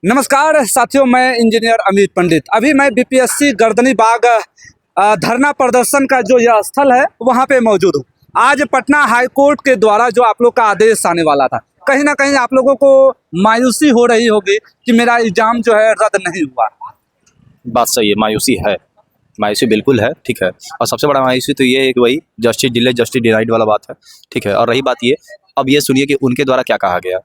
नमस्कार साथियों, मैं इंजीनियर अमित पंडित। अभी मैं बीपीएससी गर्दनी बाग धरना प्रदर्शन का जो यह स्थल है वहाँ पे मौजूद हूँ। आज पटना हाई कोर्ट के द्वारा जो आप लोग का आदेश आने वाला था, कहीं ना कहीं आप लोगों को मायूसी हो रही होगी कि मेरा एग्जाम जो है रद्द नहीं हुआ। बात सही है, मायूसी है, मायूसी बिल्कुल है, ठीक है। और सबसे बड़ा मायूसी तो ये है कि वही जस्टिस डिले जस्टिस डिनाइड वाला बात है, ठीक है। और रही बात ये, अब ये सुनिए कि उनके द्वारा क्या कहा गया।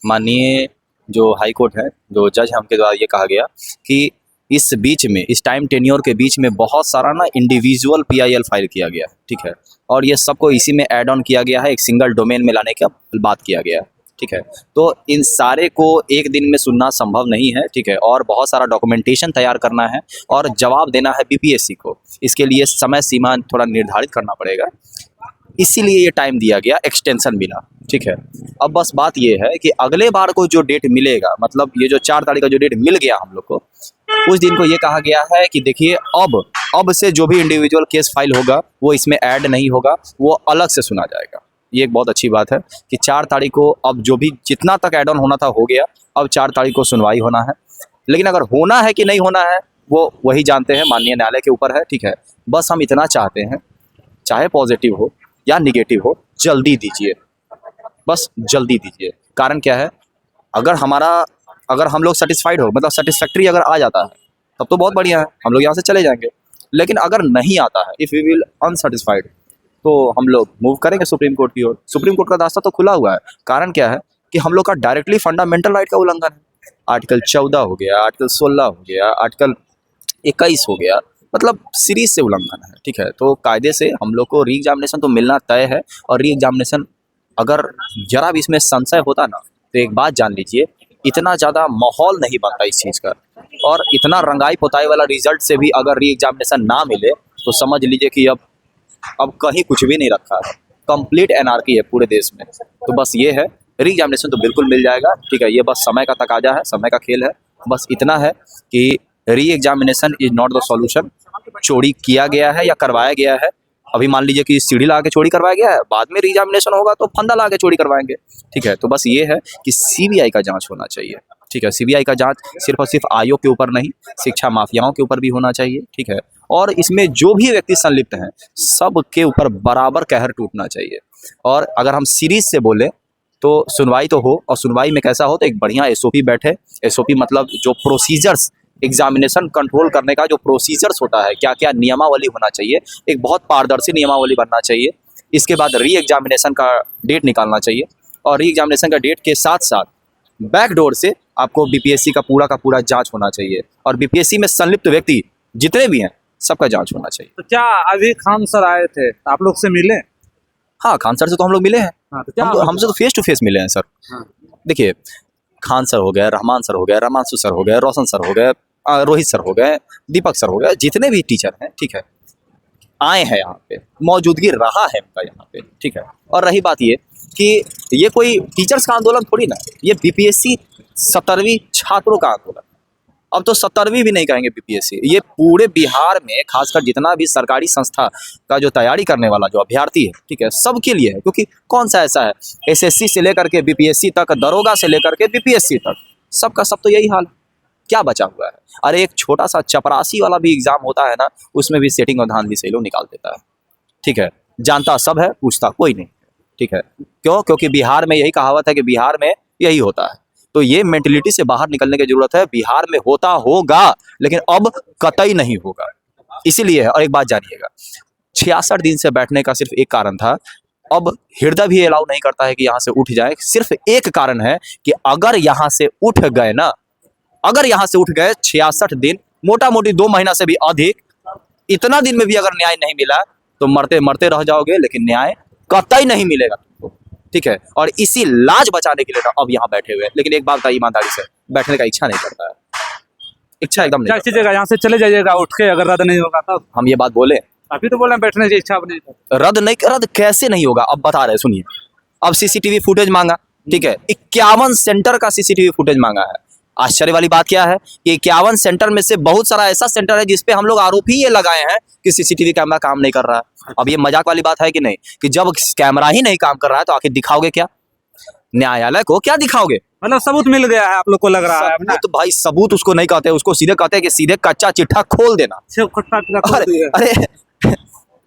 माननीय जो हाई कोर्ट है, जो जज है, उनके द्वारा ये कहा गया कि इस बीच में, इस टाइम टेन्योर के बीच में बहुत सारा ना इंडिविजुअल पीआईएल फाइल किया गया है, ठीक है। और ये सबको इसी में ऐड ऑन किया गया है, एक सिंगल डोमेन में लाने का बात किया गया है, ठीक है। तो इन सारे को एक दिन में सुनना संभव नहीं है, ठीक है। और बहुत सारा डॉक्यूमेंटेशन तैयार करना है और जवाब देना है बीपीएससी को। इसके लिए समय सीमा थोड़ा निर्धारित करना पड़ेगा, इसीलिए ये टाइम दिया गया एक्सटेंशन बिना, ठीक है। अब बस बात ये है कि अगले बार को जो डेट मिलेगा, मतलब ये जो 4 तारीख का जो डेट मिल गया हम लोग को, उस दिन को ये कहा गया है कि देखिए अब से जो भी इंडिविजुअल केस फाइल होगा वो इसमें ऐड नहीं होगा, वो अलग से सुना जाएगा। ये एक बहुत अच्छी बात है कि 4 तारीख को अब जो भी जितना तक ऐड ऑन होना था हो गया, अब 4 तारीख को सुनवाई होना है। लेकिन अगर होना है कि नहीं होना है वो वही जानते हैं, माननीय न्यायालय के ऊपर है, ठीक है। बस हम इतना चाहते हैं, चाहे पॉजिटिव हो या निगेटिव हो, जल्दी दीजिए, बस जल्दी दीजिए। कारण क्या है, अगर हम लोग सेटिस्फाइड हो, मतलब सेटिस्फैक्ट्री अगर आ जाता है तब तो बहुत बढ़िया है, हम लोग यहाँ से चले जाएंगे। लेकिन अगर नहीं आता है, इफ़ वी विल अनसेटिस्फाइड, तो हम लोग मूव करेंगे सुप्रीम कोर्ट की ओर। सुप्रीम कोर्ट का रास्ता तो खुला हुआ है। कारण क्या है कि हम लोग का डायरेक्टली फंडामेंटल राइट का उल्लंघन है। आर्टिकल 14 हो गया, आर्टिकल 16 हो गया, आर्टिकल 21 हो गया, मतलब सीरीज से उल्लंघन है, ठीक है। तो कायदे से हम लोग को री एग्जामिनेशन तो मिलना तय है। और री एग्जामिनेशन अगर जरा भी इसमें संशय होता ना, तो एक बात जान लीजिए, इतना ज़्यादा माहौल नहीं बनता इस चीज़ का। और इतना रंगाई पुताई वाला रिजल्ट से भी अगर री एग्जामिनेशन ना मिले तो समझ लीजिए कि अब कहीं कुछ भी नहीं रखा है, कंप्लीट एनार्की है पूरे देश में। तो बस ये है, री एग्जामिनेशन तो बिल्कुल मिल जाएगा, ठीक है। ये बस समय का तकाजा है, समय का खेल है। बस इतना है कि re examination is not the solution. चोरी किया गया है या करवाया गया है, अभी मान लीजिए कि सीढ़ी ला के चोरी करवाया गया है, बाद में री एग्जामिनेशन होगा तो फंदा ला के चोरी करवाएंगे, ठीक है। तो बस ये है कि सीबीआई का जांच होना चाहिए, ठीक है। सीबीआई का जांच सिर्फ और सिर्फ आयोग के ऊपर नहीं, शिक्षा माफियाओं के ऊपर भी होना चाहिए, ठीक है। और इसमें जो भी व्यक्ति संलिप्त हैं सब के ऊपर बराबर कहर टूटना चाहिए। और अगर हम सीरीज से बोले तो सुनवाई तो हो, और सुनवाई में कैसा हो तो एक बढ़िया एसओपी बैठे। एसओपी मतलब जो प्रोसीजर्स, एग्जामिनेशन कंट्रोल करने का जो प्रोसीजर्स होता है, क्या क्या नियमावली होना चाहिए, एक बहुत पारदर्शी नियमावली बनना चाहिए। इसके बाद री एग्जामिनेशन का डेट निकालना चाहिए, और री एग्जामिनेशन का डेट के साथ साथ बैकडोर से आपको बीपीएससी का पूरा जांच होना चाहिए। और बीपीएससी में संलिप्त व्यक्ति जितने भी हैं सबका जांच होना चाहिए। तो क्या अभी खान सर आए थे, आप लोग से मिले? हाँ, खान सर से तो हम लोग मिले हैं। हाँ, तो क्या हमसे तो फेस टू फेस मिले हैं सर। हाँ। देखिए, खान सर हो गए, रहमान सर हो गए, रमांशु सर हो गए, रोशन सर हो गए, रोहित सर हो गए, दीपक सर हो गए, जितने भी टीचर हैं, ठीक है, आए हैं यहाँ पे, मौजूदगी रहा है उनका यहाँ पे, ठीक है। और रही बात ये कि ये कोई टीचर्स का आंदोलन थोड़ी ना, ये बीपीएससी 17वीं छात्रों का आंदोलन। अब तो 17वीं भी नहीं कहेंगे बीपीएससी, ये पूरे बिहार में खासकर जितना भी सरकारी संस्था का जो तैयारी करने वाला जो अभ्यर्थी है, ठीक है, सबके लिए है। क्योंकि कौन सा ऐसा है, एसएससी से लेकर के बीपीएससी तक, दरोगा से लेकर के बीपीएससी तक, सबका सब तो यही हाल है। क्या बचा हुआ है? अरे एक छोटा सा चपरासी वाला भी एग्जाम होता है ना, उसमें भी सेटिंग और धांधली से लोग निकाल देता है, ठीक है। जानता सब है, पूछता कोई नहीं, ठीक है। क्यों? क्योंकि बिहार में यही कहावत है कि बिहार में यही होता है। तो ये मेंटेलिटी से बाहर निकलने की जरूरत है। बिहार में होता होगा लेकिन अब कतई नहीं होगा, इसीलिए है। और एक बात जानिएगा, 66 दिन से बैठने का सिर्फ एक कारण था, अब हृदय भी अलाउ नहीं करता है कि यहाँ से उठ जाए। सिर्फ एक कारण है कि अगर यहाँ से उठ गए ना, अगर यहाँ से उठ गए 66 दिन, मोटा मोटी 2 महीना से भी अधिक, इतना दिन में भी अगर न्याय नहीं मिला तो मरते मरते रह जाओगे, लेकिन न्याय कतई नहीं मिलेगा तुमको, ठीक है। और इसी लाज बचाने के लिए ना अब यहाँ बैठे हुए। लेकिन एक बात बताइए ईमानदारी से, बैठने का इच्छा नहीं करता है, इच्छा एकदम नहीं। कीजिएगा, यहाँ से चले जाइएगा उठ के, अगर रद्द नहीं होगा तब। हम ये बात बोले, अभी तो बोल रहे हैं बैठने की इच्छा नहीं। रद्द कैसे नहीं होगा, अब बता रहे, सुनिए। अब सीसीटीवी फुटेज मांगा, ठीक है, 51 सेंटर का सीसीटीवी फुटेज मांगा है। आश्चर्य वाली बात क्या है कि 51 सेंटर में से बहुत सारा ऐसा सेंटर है जिसपे हम लोग आरोप ही ये लगाए हैं कि सीसीटीवी कैमरा काम नहीं कर रहा है। अब ये मजाक वाली बात है कि नहीं, कि जब कैमरा ही नहीं काम कर रहा है तो आखिर दिखाओगे क्या? न्यायालय को क्या दिखाओगे? मतलब सबूत मिल गया है आप लोग को लग रहा है ना? सबूत भाई, सबूत उसको नहीं कहते, उसको सीधे कहते हैं कि सीधे कच्चा चिट्ठा खोल देना। अरे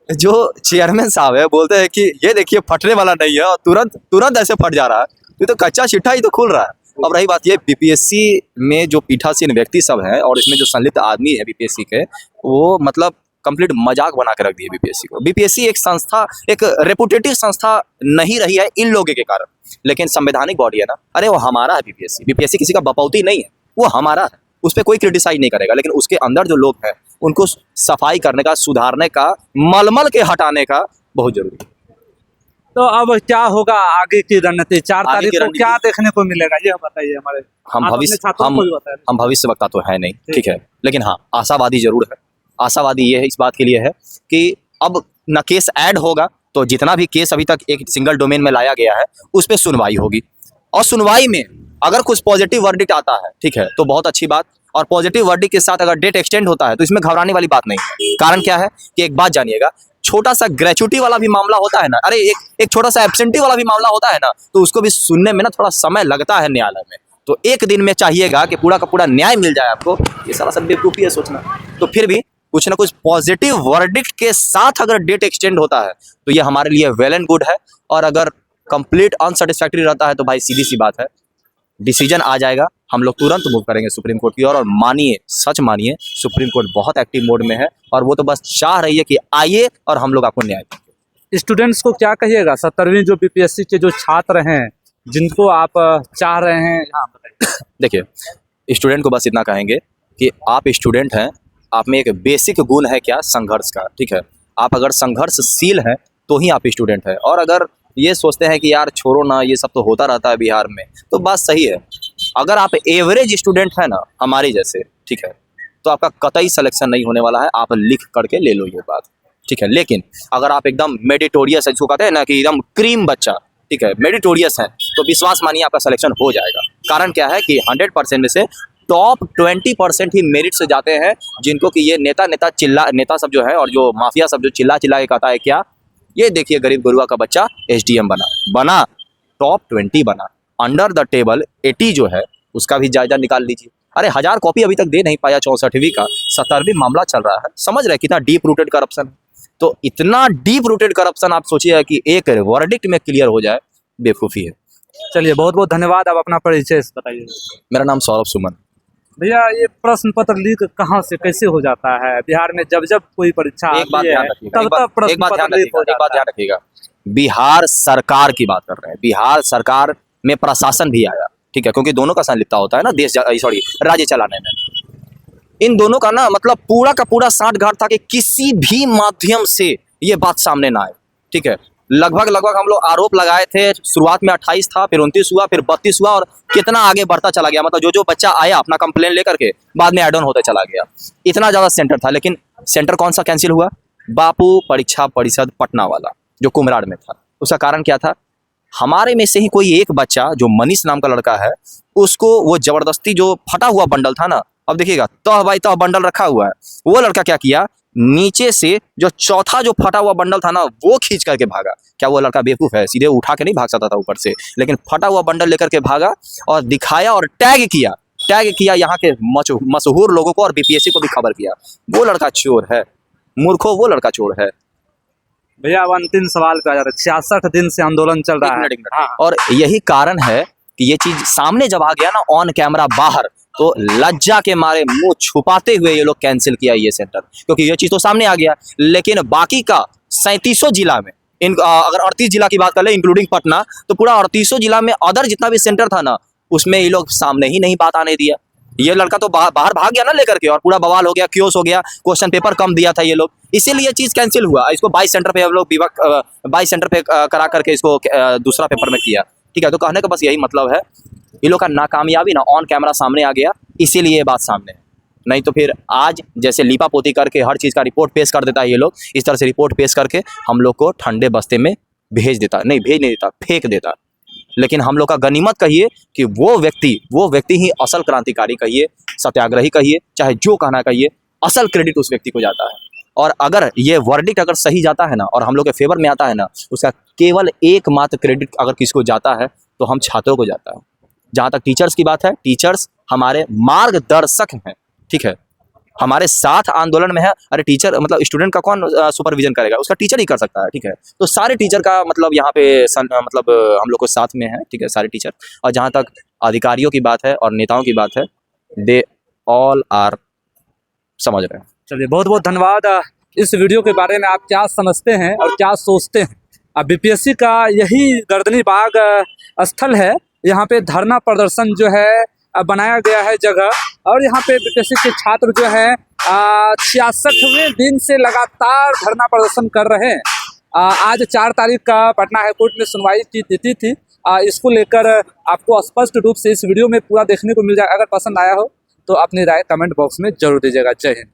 जो चेयरमैन साहब है बोलते हैं कि ये देखिए फटने वाला नहीं है, और तुरंत तुरंत ऐसे फट जा रहा है। ये तो कच्चा चिट्ठा ही तो खुल रहा है। अब रही बात ये, बीपीएससी में जो पीठासीन व्यक्ति सब हैं और इसमें जो संलिप्त आदमी है बीपीएससी के, वो मतलब कंप्लीट मजाक बना के रख दिए बीपीएससी को। बीपीएससी एक संस्था, एक रेपुटेटिव संस्था नहीं रही है इन लोगों के कारण, लेकिन संवैधानिक बॉडी है ना। अरे वो हमारा है बीपीएससी, बीपीएससी किसी का बपौती नहीं है, वो हमारा है, उस पर कोई क्रिटिसाइज नहीं करेगा। लेकिन उसके अंदर जो लोग हैं उनको सफाई करने का, सुधारने का, मलमल के हटाने का बहुत जरूरी है। तो अब क्या होगा आगे की रणनीति? 4 आगे तारीख की को रणनीति- क्या देखने को मिलेगा ये बताइए हमारे। हम आप भविष्य अपने छात्रों को भी बताएं। हम भविष्य वक्ता तो है नहीं, ठीक है, लेकिन हाँ आशावादी जरूर है। आशावादी ये है, इस बात के लिए है कि अब न केस ऐड होगा, तो जितना भी केस अभी तक एक सिंगल डोमेन में लाया गया है उस पर सुनवाई होगी, और सुनवाई में अगर कुछ पॉजिटिव वर्डिक्ट आता है, ठीक है, तो बहुत अच्छी बात। और पॉजिटिव वर्डिक्ट के साथ अगर डेट एक्सटेंड होता है तो इसमें घबराने वाली बात नहीं है। कारण क्या है कि एक बात जानिएगा, छोटा सा ग्रेचुटी वाला भी मामला होता है ना, अरे एक छोटा सा एब्सेंटी वाला भी मामला होता है ना, तो उसको भी सुनने में ना थोड़ा समय लगता है न्यायालय में। तो एक दिन में चाहिएगा कि पूरा का पूरा न्याय मिल जाए आपको, ये सारा सब बेवकूफ़ी है सोचना। तो फिर भी कुछ ना कुछ पॉजिटिव वर्डिक्ट के साथ अगर डेट एक्सटेंड होता है तो ये हमारे लिए वेल एंड गुड है। और अगर कंप्लीट अनसेटिस्फैक्ट्री रहता है तो भाई सीधी सी बात है, डिसीजन आ जाएगा, हम लोग तुरंत मूव करेंगे सुप्रीम कोर्ट की ओर। और मानिए, सच मानिए, सुप्रीम कोर्ट बहुत एक्टिव मोड में है और वो तो बस चाह रही है कि आइए और हम लोग आपको न्याय दें। स्टूडेंट्स को क्या कहिएगा? 17वीं जो बीपीएससी के जो छात्र हैं जिनको आप चाह रहे हैं, हाँ बताइए। देखिए, स्टूडेंट को बस इतना कहेंगे कि आप स्टूडेंट हैं, आप में एक बेसिक गुण है क्या, संघर्ष का, ठीक है। आप अगर संघर्षशील हैं तो ही आप स्टूडेंट हैं। और अगर ये सोचते हैं कि यार छोड़ो ना, ये सब तो होता रहता है बिहार में, तो बात सही है। अगर आप एवरेज स्टूडेंट हैं ना हमारी जैसे, ठीक है, तो आपका कतई सिलेक्शन नहीं होने वाला है, आप लिख करके ले लो ये बात, ठीक है। लेकिन अगर आप एकदम मेडिटोरियस है, जिसको कहते हैं ना कि एकदम क्रीम बच्चा, ठीक है, मेडिटोरियस है, तो विश्वास मानिए आपका सिलेक्शन हो जाएगा। कारण क्या है कि 100% में से टॉप 20% ही मेरिट से जाते हैं, जिनको कि ये नेता सब जो है और जो माफिया सब जो चिल्ला चिल्ला के कहता है क्या, ये देखिए गरीब गुरुआ का बच्चा एसडीएम बना टॉप 20 बना, अंडर द टेबल 80 जो है उसका भी जायजा निकाल लीजिए। अरे 1000 कॉपी अभी तक दे नहीं पाया 64वीं का, 17वीं मामला चल रहा है। समझ रहे कितना डीप रूटेड करप्शन। तो इतना डीप रूटेड करप्शन आप सोचिए कि एक वर्डिक्ट में क्लियर हो जाए, बेवकूफ़ी है। चलिए बहुत बहुत धन्यवाद। आप अपना परिचय बताइए। मेरा नाम सौरभ सुमन। भैया ये प्रश्न पत्र लीक कहाँ से कैसे हो जाता है बिहार में? जब जब कोई परीक्षा एक बात आती ध्यान है रखिएगा, तब तब प्रश्न पत्र लीक हो एक बात जाता ध्यान रखिएगा, बिहार सरकार की बात कर रहे हैं। बिहार सरकार में प्रशासन भी आया, ठीक है, क्योंकि दोनों का संलिप्तता होता है ना राज्य चलाने में। इन दोनों का ना मतलब पूरा का पूरा साठगांठ था कि किसी भी माध्यम से ये बात सामने ना आए, ठीक है। लगभग हम लोग आरोप लगाए थे, शुरुआत में 28 था, फिर 29 हुआ, फिर 32 हुआ, और कितना आगे बढ़ता चला गया। मतलब जो बच्चा आया अपना कंप्लेन लेकर के बाद में एड ऑन होता चला गया। इतना ज़्यादा सेंटर था, लेकिन सेंटर कौन सा कैंसिल हुआ? बापू परीक्षा परिषद पटना वाला जो कुम्हराड़ में था। उसका कारण क्या था? हमारे में से ही कोई एक बच्चा जो मनीष नाम का लड़का है, उसको वो जबरदस्ती जो फटा हुआ बंडल था ना, अब देखिएगा तह बाई तह बंडल रखा हुआ है, वो लड़का क्या किया, नीचे से जो चौथा जो फटा हुआ बंडल था ना वो खींच करके भागा। क्या वो लड़का बेवकूफ है? सीधे उठा के नहीं भाग सकता था ऊपर से, लेकिन फटा हुआ बंडल लेकर के भागा और दिखाया और टैग किया यहाँ के मशहूर लोगों को, और बीपीएससी को भी खबर किया। वो लड़का चोर है, मूर्खों, वो लड़का चोर है। भैया अब अंतिम सवाल पे आ जा रहा है। 66 दिन से आंदोलन चल रहा है। हाँ। और यही कारण है कि ये चीज सामने जब आ गया ना ऑन कैमरा बाहर, तो लज्जा के मारे मुंह छुपाते हुए ये लोग कैंसिल किया ये सेंटर, क्योंकि ये चीज तो सामने आ गया। लेकिन बाकी का 37 जिला में अगर 38 जिला की बात कर ले इंक्लूडिंग पटना, तो पूरा 38 जिला में अदर जितना भी सेंटर था ना, उसमें ये लोग सामने ही नहीं बात आने दिया। ये लड़का तो बाहर भाग गया ना लेकर के, और पूरा बवाल हो गया, क्योस हो गया, क्वेश्चन पेपर कम दिया था ये लोग, इसीलिए चीज कैंसिल हुआ। इसको 22 सेंटर पे हम लोग 22 सेंटर पे करा करके इसको दूसरा पेपर में किया, ठीक है। तो कहने का बस यही मतलब है, ये लोग का नाकामयाबी ना ऑन कैमरा सामने आ गया, इसीलिए ये बात सामने है। नहीं तो फिर आज जैसे लीपा पोती करके हर चीज़ का रिपोर्ट पेश कर देता है ये लोग, इस तरह से रिपोर्ट पेश करके हम लोग को ठंडे बस्ते में भेज नहीं देता, फेंक देता। लेकिन हम लोग का गनीमत कहिए कि वो व्यक्ति ही असल क्रांतिकारी कहिए, सत्याग्रही कहिए, चाहे जो कहना कहिए, असल क्रेडिट उस व्यक्ति को जाता है। और अगर ये वर्डिक्ट अगर सही जाता है ना और हम लोग के फेवर में आता है ना, उसका केवल एकमात्र क्रेडिट अगर किसको जाता है तो हम छात्रों को जाता है। जहाँ तक टीचर्स की बात है, टीचर्स हमारे मार्गदर्शक हैं, ठीक है, हमारे साथ आंदोलन में है। अरे टीचर मतलब स्टूडेंट का कौन सुपरविजन करेगा, उसका टीचर ही कर सकता है, ठीक है। तो सारे टीचर का मतलब यहाँ पे मतलब हम लोग को साथ में है, ठीक है, सारे टीचर। और जहाँ तक अधिकारियों की बात है और नेताओं की बात है, दे ऑल आर समझ रहे हैं। चलिए बहुत बहुत धन्यवाद। इस वीडियो के बारे में आप क्या समझते हैं और क्या सोचते हैं? अब बीपीएससी का यही गर्दनी बाग स्थल है, यहाँ पे धरना प्रदर्शन जो है बनाया गया है जगह, और यहाँ पे बीपीएससी के छात्र जो है 66वें दिन से लगातार धरना प्रदर्शन कर रहे हैं। आज 4 तारीख का पटना हाईकोर्ट में सुनवाई की तिथि थी। इसको लेकर आपको स्पष्ट रूप से इस वीडियो में पूरा देखने को मिल जाए। अगर पसंद आया हो तो अपनी राय कमेंट बॉक्स में जरूर दीजिएगा। जय हिंद।